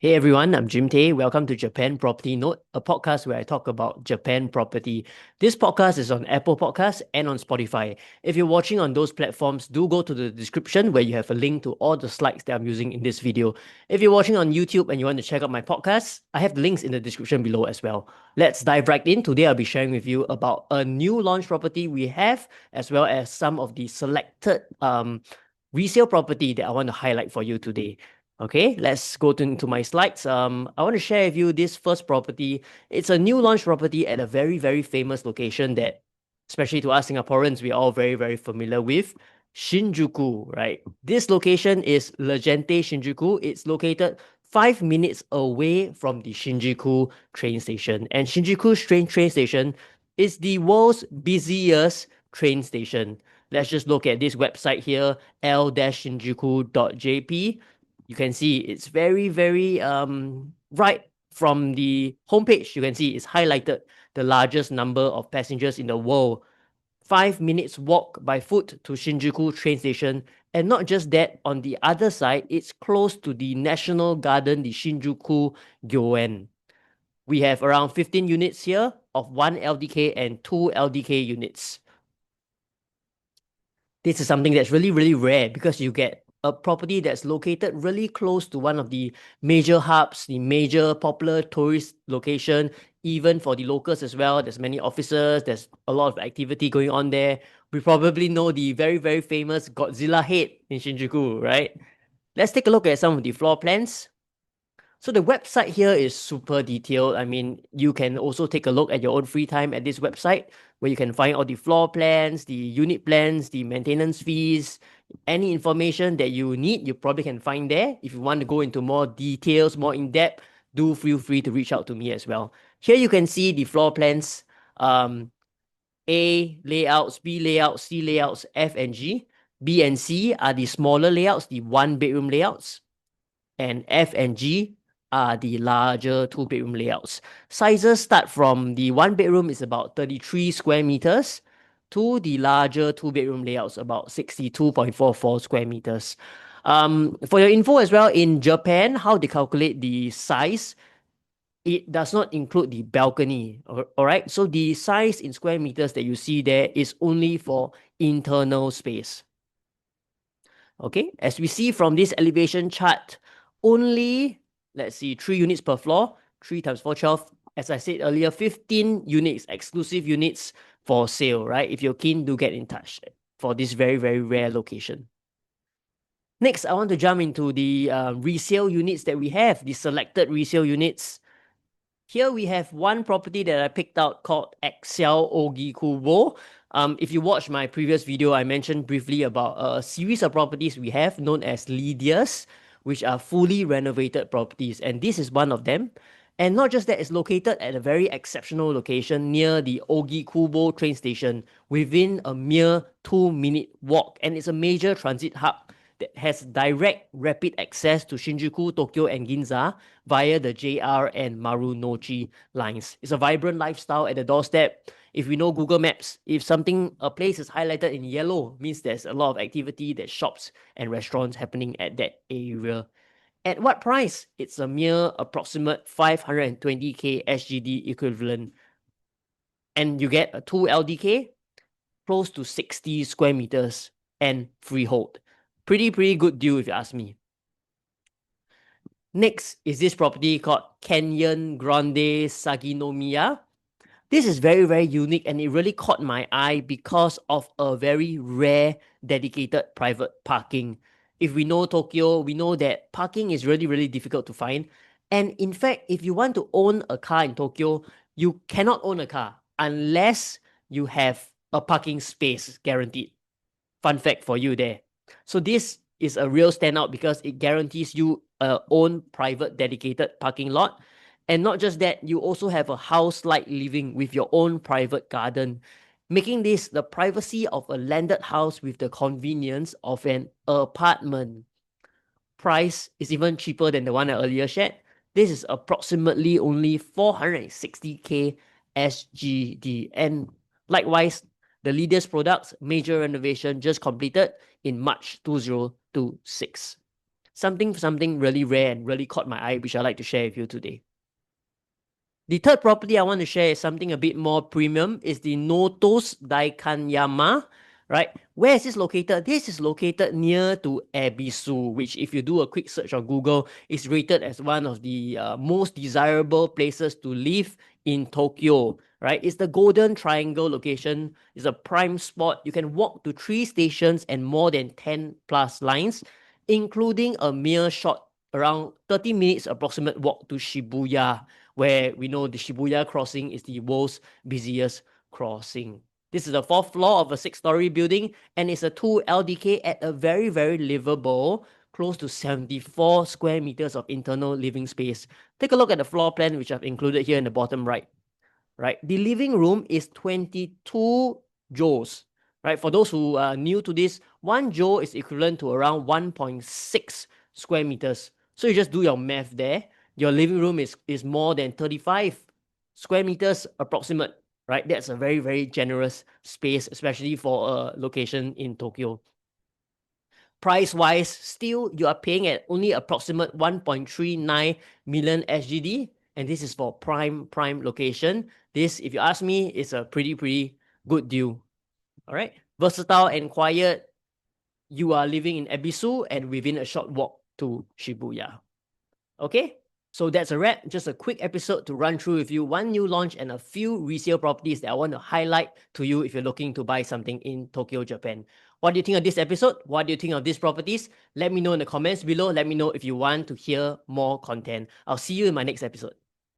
Hey everyone, I'm Jim Tay. Welcome to Japan Property Note, a podcast where I talk about Japan property. This podcast is on Apple Podcasts and on Spotify. If you're watching on those platforms, do go to the description where you have a link to all the slides that I'm using in this video. If you're watching on YouTube and you want to check out my podcast, I have the links in the description below as well. Let's dive right in. Today I'll be sharing with you about a new launch property we have, as well as some of the selected resale property that I want to highlight for you today. Okay, let's go into my slides. I want to share with you this first property. It's a new launch property at a very, very famous location that, especially to us Singaporeans, we're all very, very familiar with. Shinjuku, right? This location is L'GENTE Shinjuku. It's located 5 minutes away from the Shinjuku train station. And Shinjuku train station is the world's busiest train station. Let's just look at this website here, l-shinjuku.jp. You can see it's very, very right from the homepage. You can see it's highlighted the largest number of passengers in the world. 5 minutes walk by foot to Shinjuku train station. And not just that, on the other side, it's close to the National Garden, the Shinjuku Gyoen. We have around 15 units here of 1 LDK and 2 LDK units. This is something that's really, really rare because you get a property that's located really close to one of the major hubs, the major popular tourist location, even for the locals as well. There's many offices, there's a lot of activity going on there. We probably know the very, very famous Godzilla head in Shinjuku, right? Let's take a look at some of the floor plans. So the website here is super detailed. I mean, you can also take a look at your own free time at this website where you can find all the floor plans, the unit plans, the maintenance fees, any information that you need, you probably can find there. If you want to go into more details, more in depth, do feel free to reach out to me as well. Here you can see the floor plans, A layouts, B layouts, C layouts, F and G. B and C are the smaller layouts, the one bedroom layouts, and F and G are the larger two-bedroom layouts. Sizes start from the one bedroom is about 33 square meters to the larger two-bedroom layouts about 62.44 square meters. For your info as well, in Japan, how they calculate the size, it does not include the balcony. All right, so the size in square meters that you see there is only for internal space. Okay, as we see from this elevation chart, only, let's see, 3 units per floor, 3 times 4, 12. As I said earlier, 15 units, exclusive units for sale, right? If you're keen, do get in touch for this very, very rare location. Next, I want to jump into the resale units that we have, the selected resale units. Here we have one property that I picked out called Excel Ogikubo. If you watched my previous video, I mentioned briefly about a series of properties we have known as LIDEAS, which are fully renovated properties. And this is one of them. And not just that, it's located at a very exceptional location near the Ogikubo train station within a mere 2-minute walk. And it's a major transit hub that has direct rapid access to Shinjuku, Tokyo, and Ginza via the JR and Marunouchi lines. It's a vibrant lifestyle at the doorstep. If we know Google Maps, if a place is highlighted in yellow, means there's a lot of activity, there's shops and restaurants happening at that area. At what price? It's a mere approximate 520k SGD equivalent. And you get a 2 LDK, close to 60 square meters, and freehold. Pretty good deal if you ask me. Next is this property called Grande Saginomiya. This is very, very unique and it really caught my eye because of a very rare dedicated private parking. If we know Tokyo, we know that parking is really, really difficult to find. And in fact, if you want to own a car in Tokyo, you cannot own a car unless you have a parking space guaranteed. Fun fact for you there. So this is a real standout because it guarantees you a own private dedicated parking lot. And not just that, you also have a house-like living with your own private garden, making this the privacy of a landed house with the convenience of an apartment. Price is even cheaper than the one I earlier shared. This is approximately only 460k SGD. And likewise, the LIDEAS products major renovation just completed in March 2026. Something really rare and really caught my eye, which I'd like to share with you today. The third property I want to share is something a bit more premium. It's the Notos Daikanyama, right? Where is this located? This is located near to Ebisu, which if you do a quick search on Google, is rated as one of the most desirable places to live in Tokyo, right? It's the Golden Triangle location. It's a prime spot. You can walk to 3 stations and more than 10 plus lines, including a mere short around 30 minutes approximate walk to Shibuya, where we know the Shibuya crossing is the world's busiest crossing. This is the 4th floor of a 6-story building, and it's a 2 LDK at a very, very livable, close to 74 square meters of internal living space. Take a look at the floor plan, which I've included here in the bottom right. Right, the living room is 22 joules. Right, for those who are new to this, 1 joule is equivalent to around 1.6 square meters. So you just do your math there. Your living room is more than 35 square meters approximate, right? That's a very, very generous space, especially for a location in Tokyo. Price-wise, still you are paying at only approximate 1.39 million SGD, and this is for prime location. This, if you ask me, is a pretty good deal. All right, versatile and quiet. You are living in Ebisu and within a short walk to Shibuya. Okay, so that's a wrap. Just a quick episode to run through with you one new launch and a few resale properties that I want to highlight to you if you're looking to buy something in Tokyo, Japan. What do you think of this episode? What do you think of these properties? Let me know in the comments below. Let me know if you want to hear more content. I'll see you in my next episode.